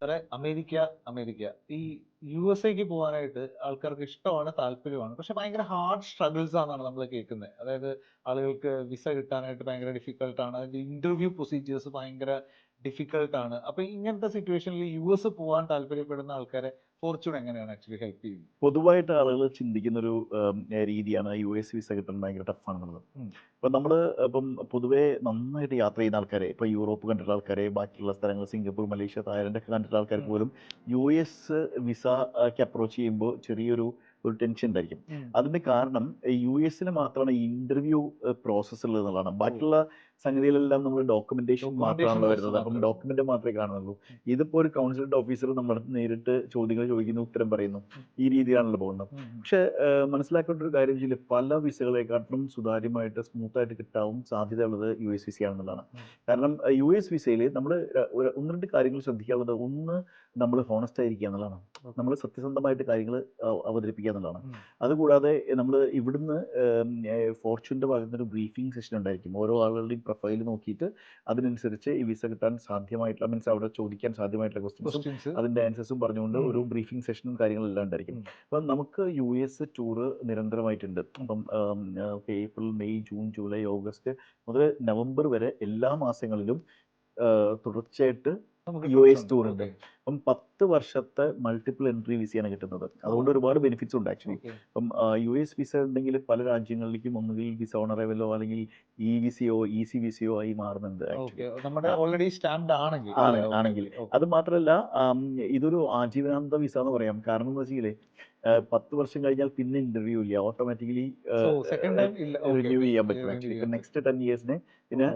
സാറേ അമേരിക്ക ഈ യുഎസ്എക്ക് പോകാനായിട്ട് ആൾക്കാർക്ക് ഇഷ്ടമാണ്, താല്പര്യമാണ്. പക്ഷെ ഭയങ്കര ഹാർഡ് സ്ട്രഗിൾസ് ആണെന്നാണ് നമ്മൾ കേൾക്കുന്നത്. അതായത് ആളുകൾക്ക് വിസ കിട്ടാനായിട്ട് ഭയങ്കര ഡിഫിക്കൽട്ട് ആണ്. അതിന്റെ ഇന്റർവ്യൂ പ്രൊസീജിയേഴ്സ് ഭയങ്കര ഡിഫിക്കൽട്ട് ആണ്. അപ്പൊ ഇങ്ങനത്തെ സിറ്റുവേഷനിൽ യുഎസ് പോകാൻ താല്പര്യപ്പെടുന്ന ആൾക്കാരെ ഫോർച്യൂൺ എങ്ങനെയാണ് ആക്ച്വലി ഹെൽപ്പ് ചെയ്യുന്നത്? പൊതുവായിട്ട് ആളുകൾ ചിന്തിക്കുന്ന ഒരു രീതിയാണ് യുഎസ് വിസ കിട്ടാൻ ഭയങ്കര ടഫാണെന്നുള്ളത്. ഇപ്പം നമ്മൾ ഇപ്പം പൊതുവേ നന്നായിട്ട് യാത്ര ചെയ്യുന്ന ആൾക്കാരെ, ഇപ്പോൾ യൂറോപ്പ് കണ്ടിട്ടുള്ള ആൾക്കാരെ, ബാക്കിയുള്ള സ്ഥലങ്ങൾ സിംഗപ്പൂർ, മലേഷ്യ, തായ്ലൻഡ് ഒക്കെ കണ്ടിട്ടുള്ള ആൾക്കാർക്ക് പോലും യുഎസ് വിസയ്ക്ക് അപ്രോച്ച് ചെയ്യുമ്പോൾ ഒരു ടെൻഷൻ ഉണ്ടായിരിക്കും. അതിന്റെ കാരണം യുഎസിന് മാത്രമാണ് ഇന്റർവ്യൂ പ്രോസസ്സ് ഉള്ളത് എന്നുള്ളതാണ്. ബാക്കിയുള്ള സംഗതികളെല്ലാം നമ്മൾ ഡോക്യുമെന്റേഷൻ മാത്രമാണല്ലോ വരുന്നത്. അപ്പം ഡോക്യുമെന്റ് മാത്രമേ കാണുന്നുള്ളൂ. ഇതിപ്പോ ഒരു കൗൺസിലേറ്റ് ഓഫീസർ നമ്മുടെ അടുത്ത് നേരിട്ട് ചോദ്യങ്ങൾ ചോദിക്കുന്നു, ഉത്തരം പറയുന്നു. ഈ രീതിയിലാണല്ലോ പോകുന്നത്. പക്ഷെ മനസ്സിലാക്കേണ്ട ഒരു കാര്യം വെച്ചാൽ പല വിസകളെക്കാട്ടിലും സുതാര്യമായിട്ട് സ്മൂത്തായിട്ട് കിട്ടാവും സാധ്യതയുള്ളത് യുഎസ് വിസ ആണെന്നുള്ളതാണ്. കാരണം യുഎസ് വിസയിൽ നമ്മൾ ഒന്ന് രണ്ട് കാര്യങ്ങൾ ശ്രദ്ധിക്കാനുള്ളത്. ഒന്ന്, നമ്മൾ ഹോണസ്റ്റ് ആയിരിക്കുക എന്നുള്ളതാണ്. നമ്മൾ സത്യസന്ധമായിട്ട് കാര്യങ്ങൾ അവതരിപ്പിക്കുക എന്നുള്ളതാണ്. അതുകൂടാതെ നമ്മൾ ഇവിടുന്ന് ഫോർച്യൂണിന്റെ ഭാഗത്ത് ഒരു ബ്രീഫിംഗ് സെഷൻ ഉണ്ടായിരിക്കും. ഓരോ ആളുകളുടെയും പ്രൊഫൈൽ നോക്കിയിട്ട് അതിനനുസരിച്ച് ഈ വിസ കിട്ടാൻ സാധ്യമായിട്ടുള്ള, മീൻസ് അവിടെ ചോദിക്കാൻ സാധ്യമായിട്ടുള്ള ക്വസ്റ്റ്യൻസും അതിന്റെ ആൻസേഴ്സും പറഞ്ഞുകൊണ്ട് ഒരു ബ്രീഫിംഗ് സെഷനും കാര്യങ്ങളെല്ലാം ഉണ്ടായിരിക്കും. അപ്പം നമുക്ക് യുഎസ് ടൂറ് നിരന്തരമായിട്ടുണ്ട്. അപ്പം April, May, June, July, August മുതൽ നവംബർ വരെ എല്ലാ മാസങ്ങളിലും തുടർച്ചയായിട്ട് യുഎസ് ടൂർ ഉണ്ട്. അപ്പം 10 വർഷത്തെ മൾട്ടിപ്പിൾ എൻട്രി വിസയാണ് കിട്ടുന്നത്. അതുകൊണ്ട് ഒരുപാട് ബെനിഫിറ്റ്സ് ഉണ്ട് ആക്ച്വലി. അപ്പം യുഎസ് വിസ ഉണ്ടെങ്കിൽ പല രാജ്യങ്ങളിലേക്കും ഒന്നുകിൽ വിസ ഓൺ അറൈവലോ അല്ലെങ്കിൽ ഇ വിസയോ ഈസി വിസയോ ആയി മാറുന്നുണ്ട് ഓൾറെഡി സ്റ്റാമ്പ്ഡ് ആണെങ്കിൽ. അത് മാത്രമല്ല, ഇതൊരു ആജീവനാന്ത വിസ എന്ന് പറയാം. കാരണം എന്ന് വെച്ചാൽ 10 വർഷം കഴിഞ്ഞാൽ പിന്നെ ഇന്റർവ്യൂ ഇല്ല, ഓട്ടോമാറ്റിക്കലി റിന്യൂ ചെയ്യാൻ പറ്റും ആക്ച്വലി. ഇപ്പൊ നെക്സ്റ്റ് 10 ഇയേഴ്സിന്. പിന്നെ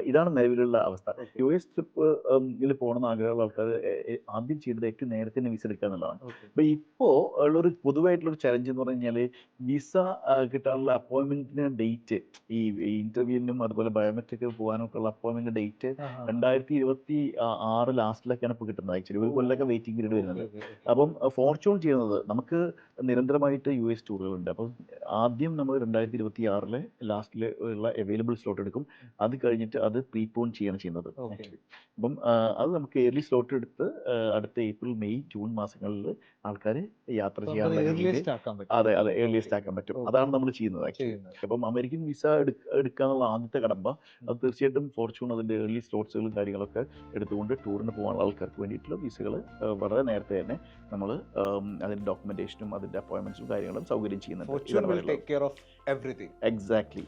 ഇതാണ് നിലവിലുള്ള അവസ്ഥ. യുഎസ് ട്രിപ്പ് പോകണമെന്ന് ആഗ്രഹമുള്ള ആൾക്കാർ ആദ്യം ചെയ്തത് ഏറ്റവും നേരത്തെ തന്നെ വിസ എടുക്കുക എന്നുള്ളതാണ്. അപ്പൊ ഇപ്പോ ഉള്ളൊരു പൊതുവായിട്ടുള്ളൊരു ചലഞ്ച് എന്ന് പറഞ്ഞു കഴിഞ്ഞാൽ വിസ കിട്ടാനുള്ള അപ്പോയിന്റ്മെന്റിന് ഡേറ്റ്, ഈ ഇന്റർവ്യൂവിനും അതുപോലെ ബയോമെട്രിക് പോകാനൊക്കെ ഉള്ള അപ്പോയിന്റ്മെന്റ് ഡേറ്റ് 2026 ലാസ്റ്റിലൊക്കെയാണ് ഇപ്പോൾ കിട്ടുന്നത്. ആക്ച്വലി ഒരു കൊല്ലമൊക്കെ വെയിറ്റിംഗ് പീരീഡ് വരുന്നുണ്ട്. അപ്പം ഫോർച്യൂൺ ചെയ്യുന്നത്, നമുക്ക് നിരന്തരമായിട്ട് യുഎസ് ടൂറുകളുണ്ട്. അപ്പം ആദ്യം നമ്മൾ 2026 ലാസ്റ്റിൽ ഉള്ള അവൈലബിൾ സ്ലോട്ട് എടുക്കും. അത് കഴിഞ്ഞിട്ട് അത് പ്രീപോൺ ചെയ്യാണ് ചെയ്യുന്നത് ആക്ച്വലി. അപ്പം അത് നമുക്ക് ഏർലി സ്ലോട്ട് എടുത്ത് അടുത്ത ഏപ്രിൽ, മെയ്, ജൂൺ മാസങ്ങളിൽ ആൾക്കാർ യാത്ര ചെയ്യാനുള്ള അതെ ഏർലിയസ്റ്റ് ആക്കാൻ പറ്റും. അതാണ് നമ്മൾ ചെയ്യുന്നത് ആക്ച്വലി. അപ്പം അമേരിക്കൻ വിസ എടുക്കാന്നുള്ള ആദ്യത്തെ കടമ്പ അത് തീർച്ചയായിട്ടും ഫോർച്യൂൺ അതിന്റെ ഏർലി സ്ലോട്ട്സുകളും കാര്യങ്ങളൊക്കെ എടുത്തുകൊണ്ട് ടൂറിന് പോകാനുള്ള ആൾക്കാർക്ക് വേണ്ടിയിട്ടുള്ള വിസകൾ വളരെ നേരത്തെ തന്നെ നമ്മൾ അതിന്റെ ഡോക്യുമെന്റേഷനും അതിന്റെ അപ്പോയിന്റ്മെന്റ്സും കാര്യങ്ങളും സൗകര്യം ചെയ്യുന്നുണ്ട്. എക്സാക്ട്ലി.